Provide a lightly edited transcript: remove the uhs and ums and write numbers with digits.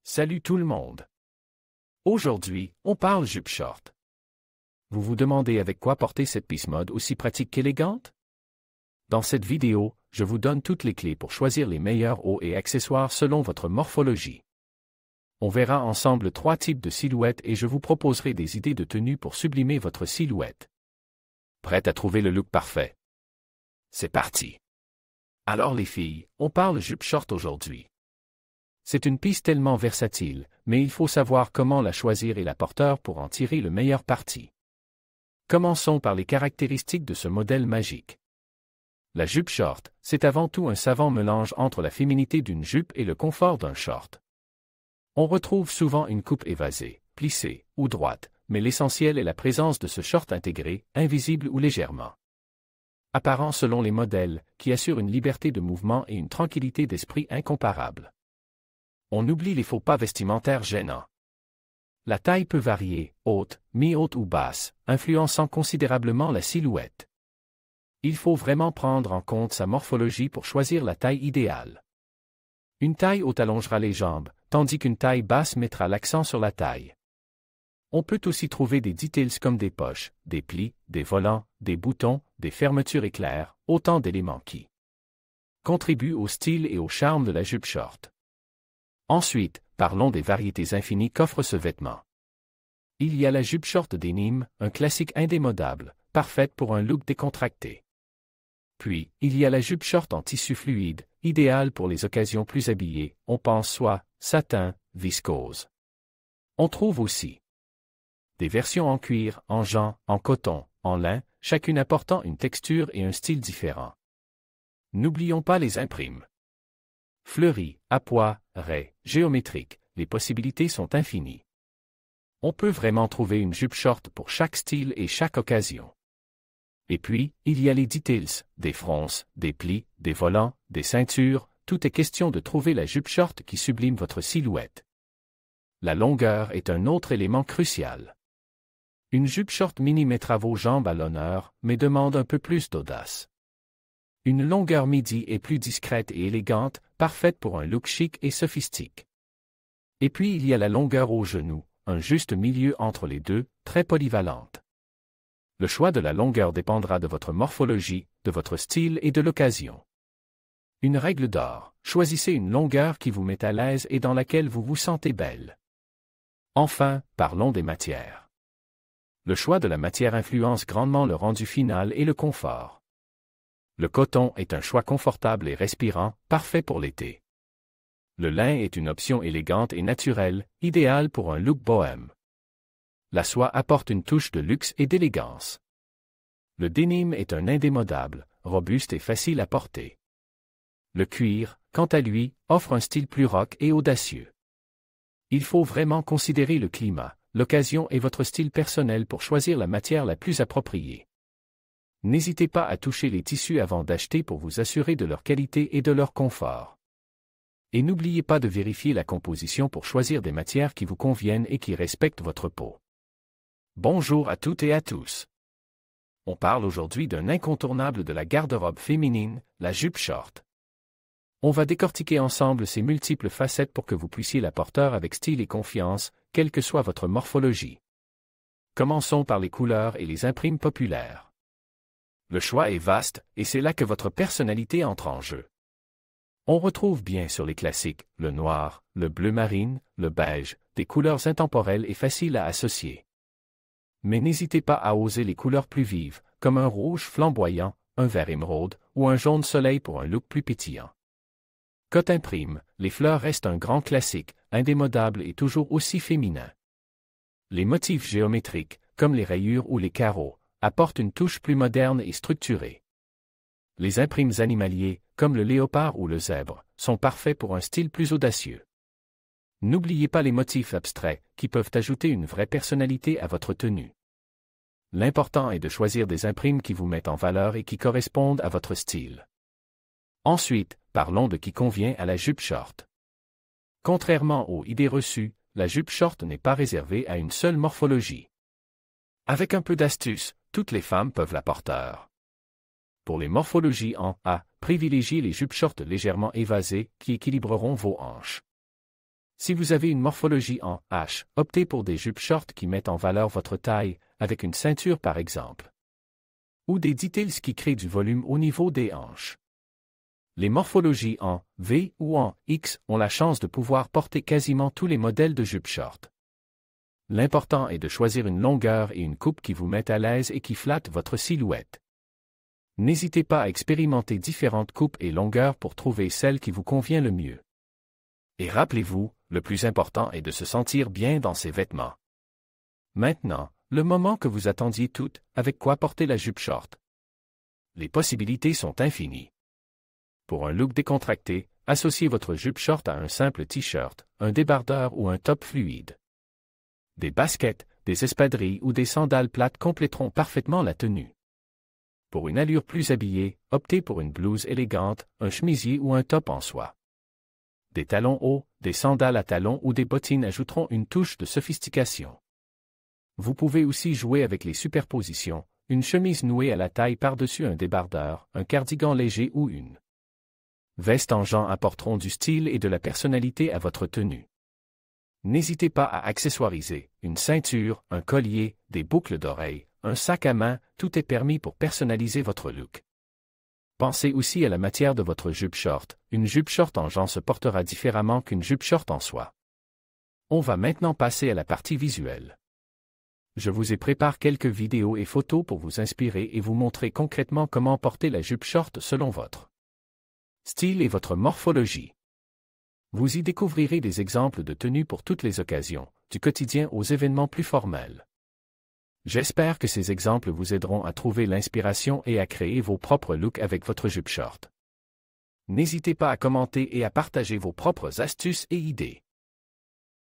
Salut tout le monde. Aujourd'hui, on parle jupe short. Vous vous demandez avec quoi porter cette pièce mode aussi pratique qu'élégante? Dans cette vidéo, je vous donne toutes les clés pour choisir les meilleurs hauts et accessoires selon votre morphologie. On verra ensemble 3 types de silhouettes et je vous proposerai des idées de tenues pour sublimer votre silhouette. Prête à trouver le look parfait? C'est parti! Alors les filles, on parle jupe short aujourd'hui. C'est une pièce tellement versatile, mais il faut savoir comment la choisir et la porter pour en tirer le meilleur parti. Commençons par les caractéristiques de ce modèle magique. La jupe short, c'est avant tout un savant mélange entre la féminité d'une jupe et le confort d'un short. On retrouve souvent une coupe évasée, plissée ou droite, mais l'essentiel est la présence de ce short intégré, invisible ou légèrement apparent selon les modèles, qui assure une liberté de mouvement et une tranquillité d'esprit incomparable. On oublie les faux pas vestimentaires gênants. La taille peut varier, haute, mi-haute ou basse, influençant considérablement la silhouette. Il faut vraiment prendre en compte sa morphologie pour choisir la taille idéale. Une taille haute allongera les jambes, tandis qu'une taille basse mettra l'accent sur la taille. On peut aussi trouver des details comme des poches, des plis, des volants, des boutons, des fermetures éclairs, autant d'éléments qui contribuent au style et au charme de la jupe short. Ensuite, parlons des variétés infinies qu'offre ce vêtement. Il y a la jupe short denim, un classique indémodable, parfaite pour un look décontracté. Puis, il y a la jupe short en tissu fluide, idéale pour les occasions plus habillées, on pense soie, satin, viscose. On trouve aussi des versions en cuir, en jean, en coton, en lin, chacune apportant une texture et un style différents. N'oublions pas les imprimes. Fleuries, à pois, raies, géométriques, les possibilités sont infinies. On peut vraiment trouver une jupe short pour chaque style et chaque occasion. Et puis, il y a les details, des fronces, des plis, des volants, des ceintures, tout est question de trouver la jupe short qui sublime votre silhouette. La longueur est un autre élément crucial. Une jupe short mini mettra vos jambes à l'honneur, mais demande un peu plus d'audace. Une longueur midi est plus discrète et élégante, parfaite pour un look chic et sophistique. Et puis il y a la longueur au genou, un juste milieu entre les deux, très polyvalente. Le choix de la longueur dépendra de votre morphologie, de votre style et de l'occasion. Une règle d'or, choisissez une longueur qui vous met à l'aise et dans laquelle vous vous sentez belle. Enfin, parlons des matières. Le choix de la matière influence grandement le rendu final et le confort. Le coton est un choix confortable et respirant, parfait pour l'été. Le lin est une option élégante et naturelle, idéale pour un look bohème. La soie apporte une touche de luxe et d'élégance. Le denim est un indémodable, robuste et facile à porter. Le cuir, quant à lui, offre un style plus rock et audacieux. Il faut vraiment considérer le climat, l'occasion et votre style personnel pour choisir la matière la plus appropriée. N'hésitez pas à toucher les tissus avant d'acheter pour vous assurer de leur qualité et de leur confort. Et n'oubliez pas de vérifier la composition pour choisir des matières qui vous conviennent et qui respectent votre peau. Bonjour à toutes et à tous. On parle aujourd'hui d'un incontournable de la garde-robe féminine, la jupe short. On va décortiquer ensemble ses multiples facettes pour que vous puissiez la porter avec style et confiance, quelle que soit votre morphologie. Commençons par les couleurs et les imprimes populaires. Le choix est vaste, et c'est là que votre personnalité entre en jeu. On retrouve bien sur les classiques, le noir, le bleu marine, le beige, des couleurs intemporelles et faciles à associer. Mais n'hésitez pas à oser les couleurs plus vives, comme un rouge flamboyant, un vert émeraude, ou un jaune soleil pour un look plus pétillant. Côté imprime, les fleurs restent un grand classique, indémodable et toujours aussi féminin. Les motifs géométriques, comme les rayures ou les carreaux, apportent une touche plus moderne et structurée. Les imprimes animaliers, comme le léopard ou le zèbre, sont parfaits pour un style plus audacieux. N'oubliez pas les motifs abstraits, qui peuvent ajouter une vraie personnalité à votre tenue. L'important est de choisir des imprimes qui vous mettent en valeur et qui correspondent à votre style. Ensuite, parlons de qui convient à la jupe short. Contrairement aux idées reçues, la jupe short n'est pas réservée à une seule morphologie. Avec un peu d'astuce, toutes les femmes peuvent la porter. Pour les morphologies en A, privilégiez les jupes shorts légèrement évasées qui équilibreront vos hanches. Si vous avez une morphologie en H, optez pour des jupes shorts qui mettent en valeur votre taille, avec une ceinture par exemple. Ou des details qui créent du volume au niveau des hanches. Les morphologies en V ou en X ont la chance de pouvoir porter quasiment tous les modèles de jupes shorts. L'important est de choisir une longueur et une coupe qui vous mettent à l'aise et qui flattent votre silhouette. N'hésitez pas à expérimenter différentes coupes et longueurs pour trouver celle qui vous convient le mieux. Et rappelez-vous, le plus important est de se sentir bien dans ses vêtements. Maintenant, le moment que vous attendiez toutes, avec quoi porter la jupe short. Les possibilités sont infinies. Pour un look décontracté, associez votre jupe short à un simple t-shirt, un débardeur ou un top fluide. Des baskets, des espadrilles ou des sandales plates compléteront parfaitement la tenue. Pour une allure plus habillée, optez pour une blouse élégante, un chemisier ou un top en soie. Des talons hauts, des sandales à talons ou des bottines ajouteront une touche de sophistication. Vous pouvez aussi jouer avec les superpositions, une chemise nouée à la taille par-dessus un débardeur, un cardigan léger ou une veste en jean apporteront du style et de la personnalité à votre tenue. N'hésitez pas à accessoiriser, une ceinture, un collier, des boucles d'oreilles, un sac à main, tout est permis pour personnaliser votre look. Pensez aussi à la matière de votre jupe short, une jupe short en jean se portera différemment qu'une jupe short en soie. On va maintenant passer à la partie visuelle. Je vous ai préparé quelques vidéos et photos pour vous inspirer et vous montrer concrètement comment porter la jupe short selon votre style et votre morphologie. Vous y découvrirez des exemples de tenues pour toutes les occasions, du quotidien aux événements plus formels. J'espère que ces exemples vous aideront à trouver l'inspiration et à créer vos propres looks avec votre jupe short. N'hésitez pas à commenter et à partager vos propres astuces et idées.